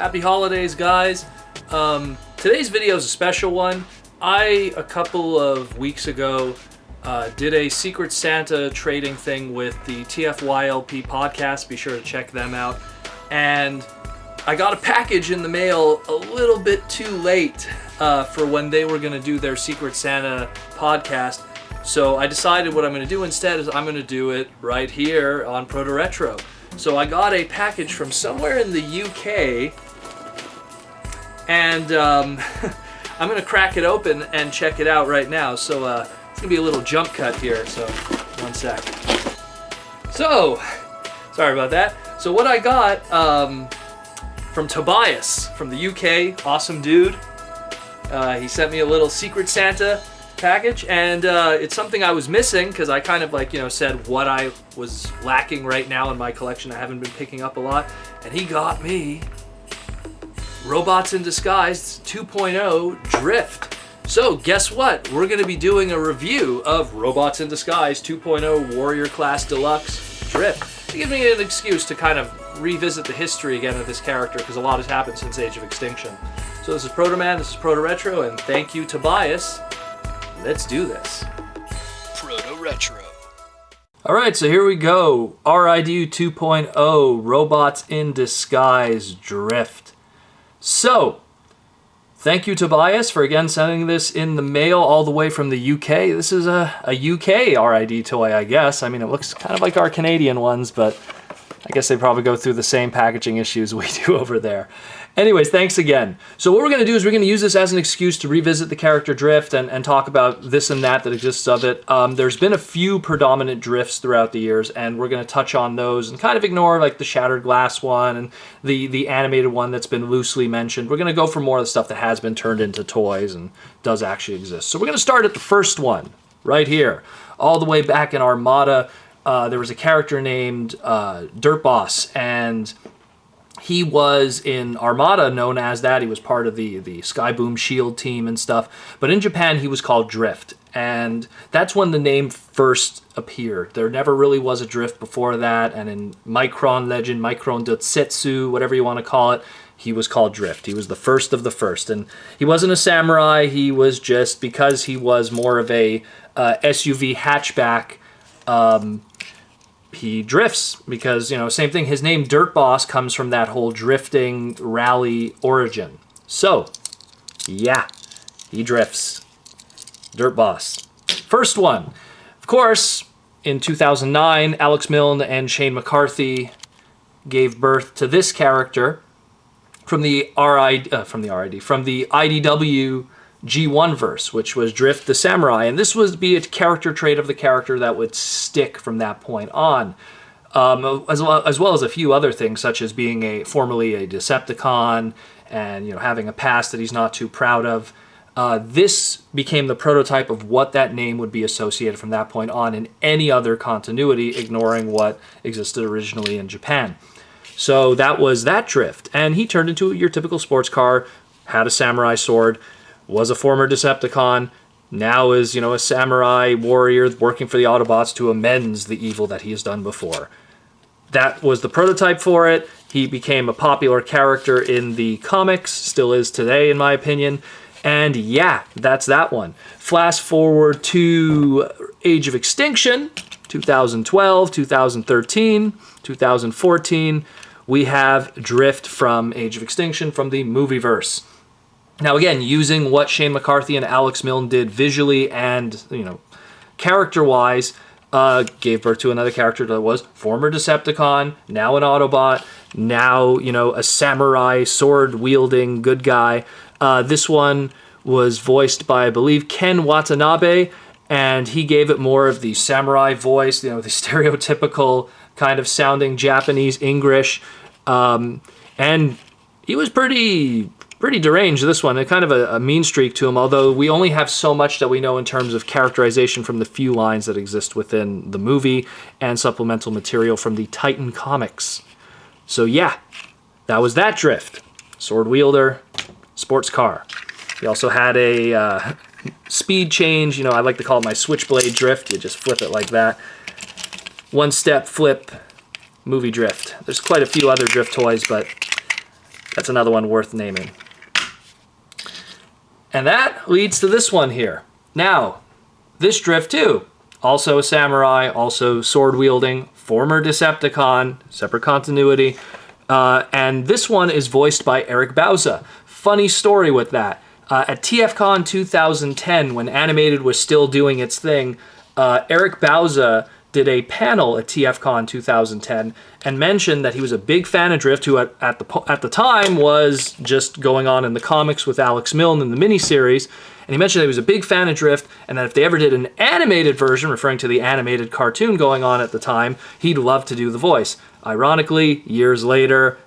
Happy holidays, guys. Today's video is a special one. A couple of weeks ago, did a Secret Santa trading thing with the TFYLP podcast. Be sure to check them out. And I got a package in the mail a little bit too late for when they were going to do their Secret Santa podcast. So I decided what I'm going to do instead is I'm going to do it right here on Protoretro. So I got a package from somewhere in the UK, and I'm going to crack it open and check it out right now. So it's going to be a little jump cut here, so one sec. So, sorry about that. So what I got from Tobias from the UK, awesome dude. He sent me a little Secret Santa package, and it's something I was missing because I kind of said what I was lacking right now in my collection. I haven't been picking up a lot, and he got me Robots in Disguise 2.0 Drift. So guess what? We're going to be doing a review of Robots in Disguise 2.0 Warrior Class Deluxe Drift. To give me an excuse to kind of revisit the history again of this character, because a lot has happened since Age of Extinction. So this is Protoman, this is Protoretro, and thank you, Tobias. Let's do this. Protoretro. Alright, so here we go. RIDU 2.0 Robots in Disguise Drift. So, thank you, Tobias, for again sending this in the mail all the way from the UK. This is a UK RID toy, I guess. I mean, it looks kind of like our Canadian ones, but I guess they probably go through the same packaging issues we do over there. Anyways, thanks again. So what we're going to do is we're going to use this as an excuse to revisit the character Drift and talk about this and that exists of it. There's been a few predominant Drifts throughout the years, and we're going to touch on those and kind of ignore like the Shattered Glass one and the animated one that's been loosely mentioned. We're going to go for more of the stuff that has been turned into toys and does actually exist. So we're going to start at the first one, right here. All the way back in Armada, there was a character named Dirt Boss, and he was in Armada known as that. He was part of the Skyboom Shield team and stuff. But in Japan, he was called Drift. And that's when the name first appeared. There never really was a Drift before that. And in Micron Legend, Micron Dotsetsu, whatever you want to call it, he was called Drift. He was the first of the first. And he wasn't a samurai. He was just, because he was more of a SUV hatchback, he drifts because, same thing. His name Dirt Boss comes from that whole drifting rally origin. So, yeah, he drifts. Dirt Boss. First one. Of course, in 2009, Alex Milne and Shane McCarthy gave birth to this character from the IDW G1 verse, which was Drift the Samurai, and this would be a character trait of the character that would stick from that point on, as well as a few other things, such as being formerly a Decepticon and having a past that he's not too proud of. This became the prototype of what that name would be associated from that point on in any other continuity, ignoring what existed originally in Japan. So that was that Drift, and he turned into your typical sports car, had a samurai sword, was a former Decepticon, now is, a samurai warrior working for the Autobots to amends the evil that he has done before. That was the prototype for it. He became a popular character in the comics, still is today in my opinion, and yeah, that's that one. Flash forward to Age of Extinction, 2012, 2013, 2014, we have Drift from Age of Extinction from the movieverse. Now again, using what Shane McCarthy and Alex Milne did visually and, character-wise, gave birth to another character that was former Decepticon, now an Autobot, now, a samurai, sword-wielding good guy. This one was voiced by, I believe, Ken Watanabe, and he gave it more of the samurai voice, the stereotypical kind of sounding Japanese English, and he was pretty deranged, this one. Kind of a mean streak to him, although we only have so much that we know in terms of characterization from the few lines that exist within the movie and supplemental material from the Titan comics. So yeah, that was that Drift. Sword wielder, sports car. He also had a speed change. I like to call it my switchblade drift. You just flip it like that. One step flip, movie drift. There's quite a few other drift toys, but That's another one worth naming. And that leads to this one here. Now, this Drift too, also a samurai, also sword-wielding, former Decepticon, separate continuity. And this one is voiced by Eric Bauza. Funny story with that. At TFCon 2010, when Animated was still doing its thing, Eric Bauza did a panel at TFCon 2010 and mentioned that he was a big fan of Drift, who at the time was just going on in the comics with Alex Milne in the miniseries. And he mentioned that he was a big fan of Drift, and that if they ever did an animated version, referring to the animated cartoon going on at the time, he'd love to do the voice. Ironically, years later,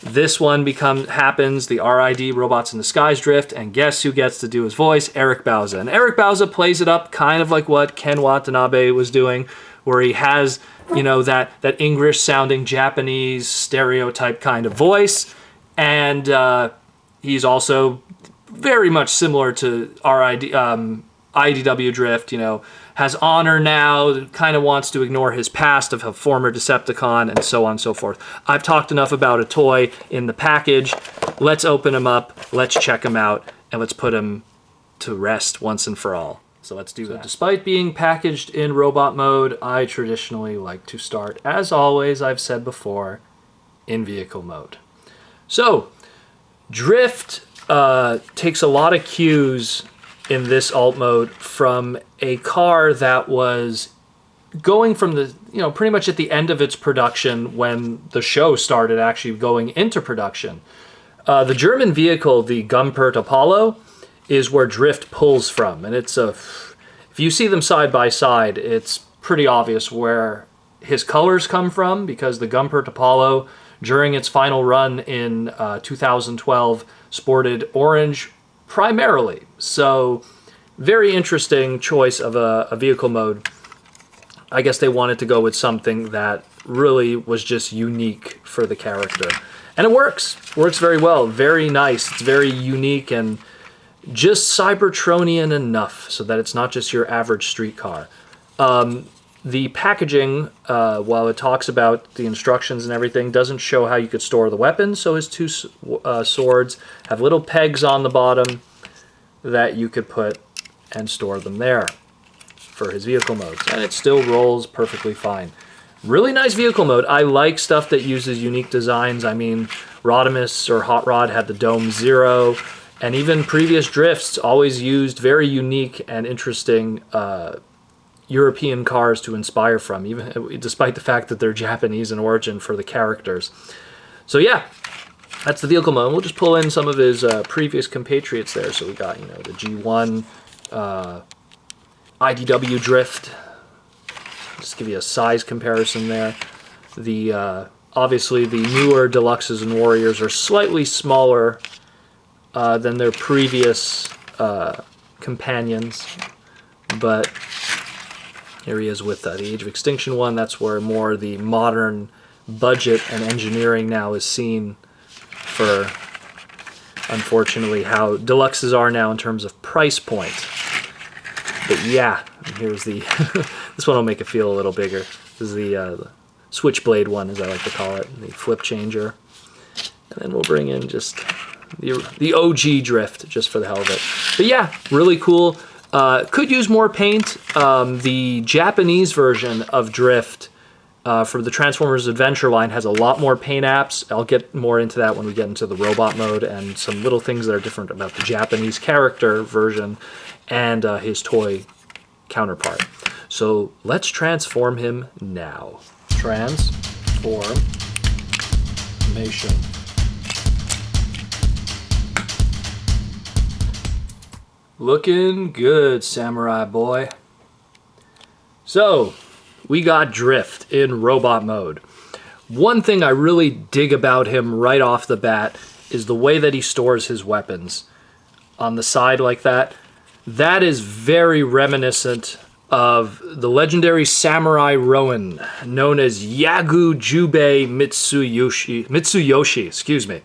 this one happens, the RID Robots in Disguise Drift, and guess who gets to do his voice? Eric Bauza. And Eric Bauza plays it up kind of like what Ken Watanabe was doing, where he has, you know, that English-sounding Japanese stereotype kind of voice, and he's also very much similar to IDW Drift, you know, has honor now, kind of wants to ignore his past of a former Decepticon, and so on and so forth. I've talked enough about a toy in the package. Let's open him up, let's check him out, and let's put him to rest once and for all. So let's do that. Despite being packaged in robot mode, I traditionally like to start, as always, I've said before, in vehicle mode. So, Drift takes a lot of cues in this alt mode from a car that was going from the, you know, pretty much at the end of its production when the show started actually going into production. The German vehicle, the Gumpert Apollo, is where Drift pulls from, and it's if you see them side by side, it's pretty obvious where his colors come from, because the Gumpert Apollo, during its final run in 2012, sported orange primarily. So, very interesting choice of a vehicle mode. I guess they wanted to go with something that really was just unique for the character. And it works. Works very well. Very nice. It's very unique and just Cybertronian enough so that it's not just your average street car. The packaging, while it talks about the instructions and everything, doesn't show how you could store the weapons. So his two swords have little pegs on the bottom that you could put and store them there for his vehicle modes. And it still rolls perfectly fine. Really nice vehicle mode. I like stuff that uses unique designs. I mean, Rodimus or Hot Rod had the Dome Zero, and even previous Drifts always used very unique and interesting European cars to inspire from, even despite the fact that they're Japanese in origin for the characters. So yeah, that's the vehicle mode. We'll just pull in some of his previous compatriots there. So we got, you know, the G1 IDW Drift. Just give you a size comparison there. The obviously the newer Deluxes and Warriors are slightly smaller than their previous companions, but here he is with the Age of Extinction one. That's where more the modern budget and engineering now is seen for, unfortunately, how Deluxes are now in terms of price point. But yeah, here's the this one will make it feel a little bigger. This is the Switchblade one, as I like to call it, the flip changer. And then we'll bring in just the OG Drift, just for the hell of it. But yeah, really cool. Could use more paint. The Japanese version of Drift for the Transformers Adventure line has a lot more paint apps. I'll get more into that when we get into the robot mode and some little things that are different about the Japanese character version and his toy counterpart. So let's transform him now. Transformation. Looking good, samurai boy. So, we got Drift in robot mode. One thing I really dig about him right off the bat is the way that he stores his weapons on the side like that. That is very reminiscent of the legendary samurai Ronin, known as Yagu Jubei Mitsuyoshi, excuse me.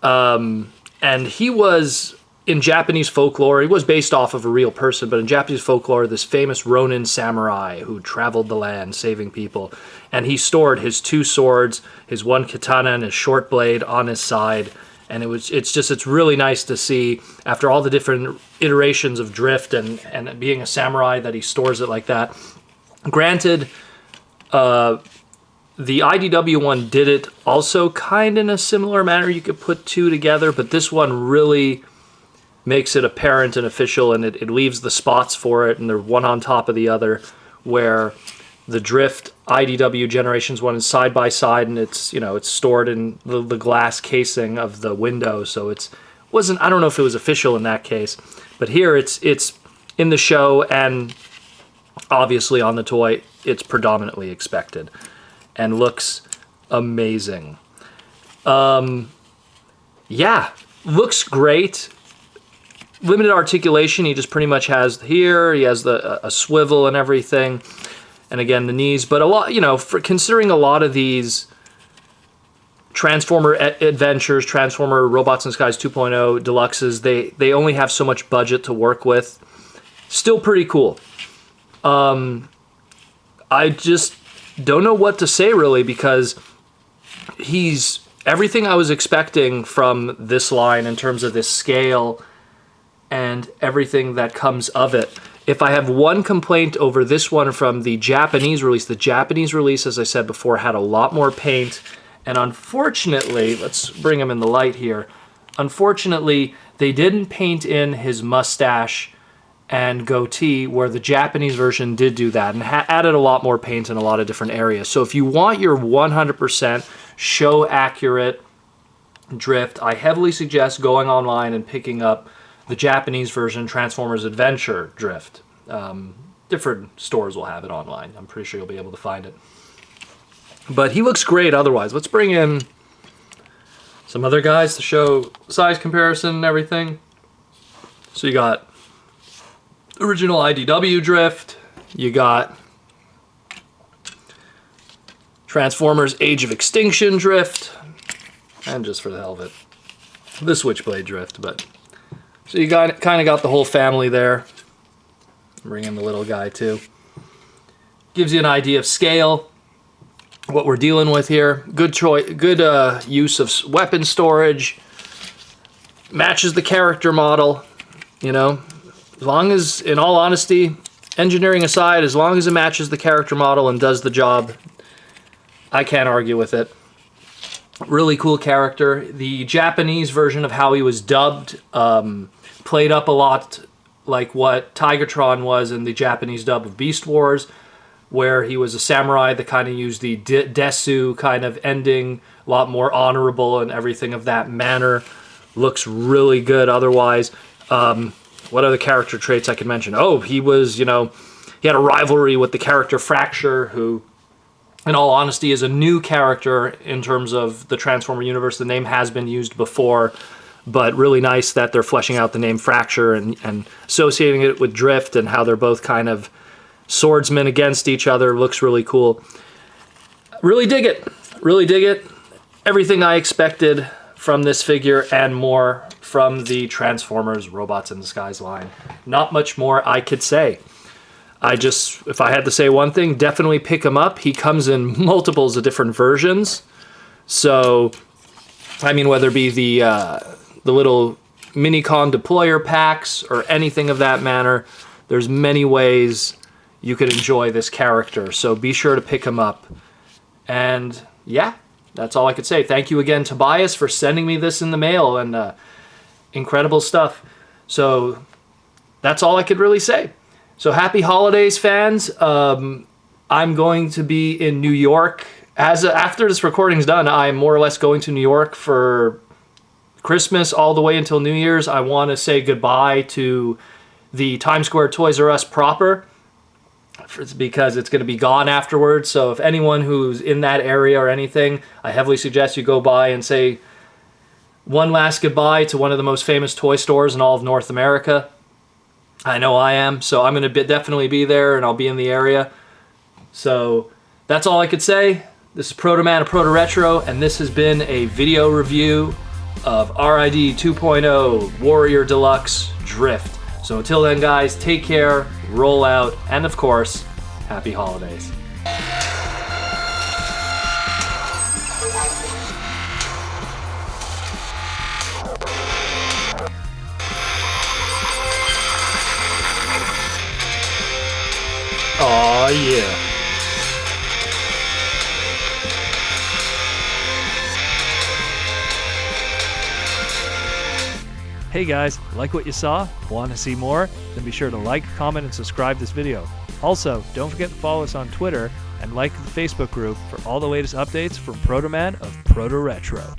And he was in Japanese folklore, he was based off of a real person, but in Japanese folklore, this famous Ronin samurai who traveled the land saving people, and he stored his 2 swords, his 1 katana and his short blade on his side, and it's really nice to see after all the different iterations of Drift and being a samurai that he stores it like that. Granted, the IDW one did it also kind of in a similar manner. You could put 2 together, but this one really makes it apparent and official, and it leaves the spots for it, and they're one on top of the other, where the Drift IDW Generations 1 is side by side, and it's stored in the glass casing of the window, so I don't know if it was official in that case, but here it's in the show, and obviously on the toy, it's predominantly expected, and looks amazing. Yeah, looks great. Limited articulation, he just pretty much has here, he has a swivel and everything, and again the knees, but a lot, for considering a lot of these Transformer adventures, Transformer Robots in Disguise 2.0 deluxes, they only have so much budget to work with. Still pretty cool. I just don't know what to say really, because he's everything I was expecting from this line in terms of this scale and everything that comes of it. If I have one complaint over this one from the Japanese release, as I said before, had a lot more paint, and unfortunately, let's bring him in the light here, unfortunately, they didn't paint in his mustache and goatee, where the Japanese version did do that, and added a lot more paint in a lot of different areas. So if you want your 100% show-accurate Drift, I heavily suggest going online and picking up the Japanese version, Transformers Adventure Drift. Different stores will have it online. I'm pretty sure you'll be able to find it. But he looks great otherwise. Let's bring in some other guys to show size comparison and everything. So you got original IDW Drift. You got Transformers Age of Extinction Drift. And just for the hell of it, the Switchblade Drift, but... So you kind of got the whole family there. Bring in the little guy too. Gives you an idea of scale, what we're dealing with here. Good choice, good use of weapon storage. Matches the character model. As long as, in all honesty, engineering aside, as long as it matches the character model and does the job, I can't argue with it. Really cool character. The Japanese version of how he was dubbed played up a lot like what Tigatron was in the Japanese dub of Beast Wars, where he was a samurai that kind of used the desu kind of ending, a lot more honorable and everything of that manner. Looks really good otherwise. What other character traits I could mention? Oh, he was, he had a rivalry with the character Fracture, who, in all honesty, is a new character in terms of the Transformer universe. The name has been used before, but really nice that they're fleshing out the name Fracture and associating it with Drift and how they're both kind of swordsmen against each other. Looks really cool. Really dig it. Really dig it. Everything I expected from this figure and more from the Transformers Robots in Disguise line. Not much more I could say. If I had to say one thing, definitely pick him up. He comes in multiples of different versions. So, I mean, whether it be the little Minicon deployer packs or anything of that manner, there's many ways you could enjoy this character. So be sure to pick him up. And yeah, that's all I could say. Thank you again, Tobias, for sending me this in the mail, and incredible stuff. So that's all I could really say. So happy holidays, fans. I'm going to be in New York. After this recording's done, I'm more or less going to New York for Christmas all the way until New Year's. I want to say goodbye to the Times Square Toys R Us proper, because it's going to be gone afterwards. So if anyone who's in that area or anything, I heavily suggest you go by and say one last goodbye to one of the most famous toy stores in all of North America. I know I am, so I'm going to definitely be there, and I'll be in the area. So that's all I could say. This is Protoman of Protoretro, and this has been a video review of RID 2.0 Warrior Deluxe Drift. So until then, guys, take care, roll out, and of course, happy holidays. Aw, yeah. Hey guys, like what you saw? Want to see more? Then be sure to like, comment, and subscribe this video. Also, don't forget to follow us on Twitter and like the Facebook group for all the latest updates from Protoman of Protoretro.